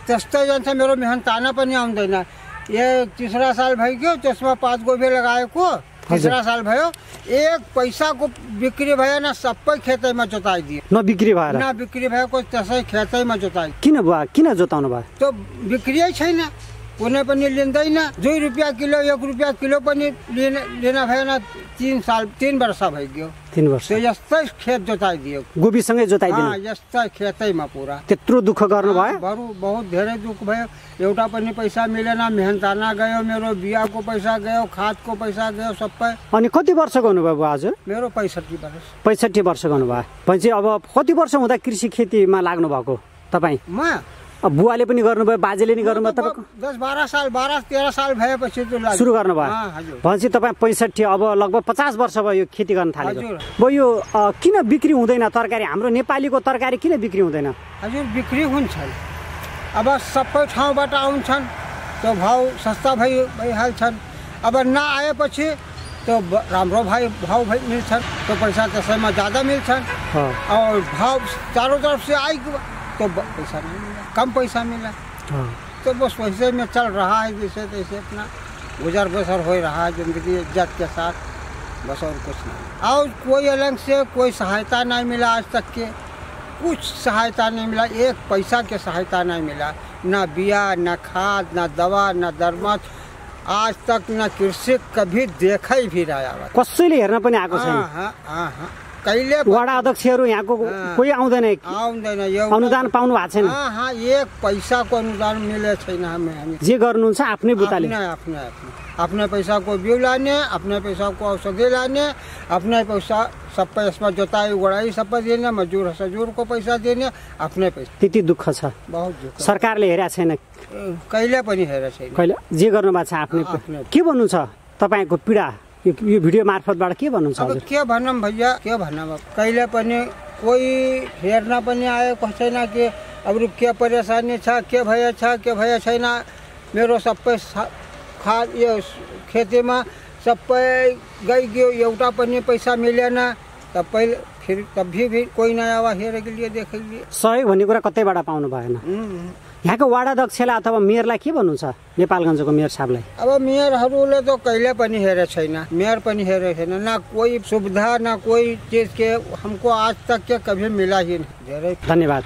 त्यस्तै जान्छ मेरो मेहनताना पनि आउँदैन यो तीसरा साल भइगयो त्यसमा 5 गोभी लगाएको तीसरा साल भयो एक पैसाको बिक्री भएन सबै खेतैमा जोताइदियो न बिक्री भएर न बिक्री भएको त्यसै खेतैमा जोताइ किन भयो किन जोताउनु भयो त्यो बिक्री छैन कुनै पनि लिँदैन 2 रुपैयाँ किलो 1 रुपैयाँ किलो पनि लिन भएन 3 वर्ष भइगयो 3 वर्ष त्यो यस्तै खेत जोताइदियो गोबीसँगै जोताइदिनु यस्तै खेतैमा पुरा त्यत्रो दुःख गर्नु भयो बहुत धेरै दुःख भयो एउटा पनि पैसा मिलेन मेहनताना गयो मेरो बिहाको पैसा गयो खादको पैसा गयो सबै अनि कति वर्षको हुनुभयो बुवा हजुर मेरो 65 वर्ष 65 वर्षको हुनुभयो पछि अब कति वर्ष हुँदा कृषि खेतीमा लाग्नु भएको तपाईँ म बुवाले पनि गर्नुभयो बाजेले नि गर्नुभयो तपाईँको 10-12 साल 12-13 साल भएपछि सुरु गर्नुभयो भनेपछि तपाईँ 65 अब लगभग 50 वर्ष भयो यो खेती गर्न थालेको अब यो किन बिक्री हुँदैन तरकारी हाम्रो नेपालीको तरकारी किन बिक्री हुँदैन हजुर बिक्री हुन्छन् अब सबै ठाउँबाट आउँछन् त्यो भाउ सस्ता भइहाल्छन् अब नआएपछि त्यो राम्रो भाव मिल्छन् त्यो पैसा त्यसैमा ज्यादा मिल्छन् और भाव चारों तरफ से आएगी तो पैसा नहीं मिला कम पैसा मिला तो बस वैसे में चल रहा है जैसे तैसे अपना गुजर बसर हो रहा है जिंदगी इज्जत के साथ बस और कुछ नहीं और कोई अलग से कोई सहायता नहीं मिला आज तक के कुछ सहायता नहीं मिला एक पैसा के सहायता नहीं मिला ना बिया ना खाद ना दवा ना दरमत आज तक न कृषि कभी देखा ही भी रहा कसैले हेर्न पनि आएको छैन कहिले वडा अध्यक्षहरू यहाँको कोही आउँदैन अनुदान पाउनु भएको छैन एक पैसाको अनुदान मिले छैन हामी जे गर्नुहुन्छ आफ्नै बुताले आफ्नै पैसाको बिउ लाने आफ्नै पैसाको औषधि लाने आफ्नै पैसा सबै यसमा जोताई गोडाई सबै दिने मजदुरको पैसा दिने आफ्नै पैसा त्यति दुःख छ बहुत दुःख सरकारले हेरेको छैन कहिले पनि हेरेको छैन कहिले जे गर्नु भएको छ आफ्नै के भन्नु छ तपाईको पीडा यो भिडियो मार्फतबाट के भन्नुहुन्छ अब के भनौँ भैया के भनौँ कहिले पनि कोही हेर्न पनि आएको छैन कि अब के परेशानी छ के भए छैन मेरो सबै खाद यो खेतीमा सबै गइगयो एउटा पनि पैसा मिलेन त पहिले फिर तभी भी कोही नयाँ आवा हेरेको लिए देखेको सहयोग भन्ने कुरा कतैबाट पाउनु भएन यहाँको वार्ड अध्यक्षलाई अथवा मेयरलाई के भन्नुहुन्छ नेपालगञ्जको मेयर साहबलाई अब मेयरहरूले त कहिले पनि हेरेको छैन मेयर पनि हेरेको छैन न कोही सुविधा न कोही चीज के हमको आज तक के कभी मिला ही नहीं। धन्यवाद।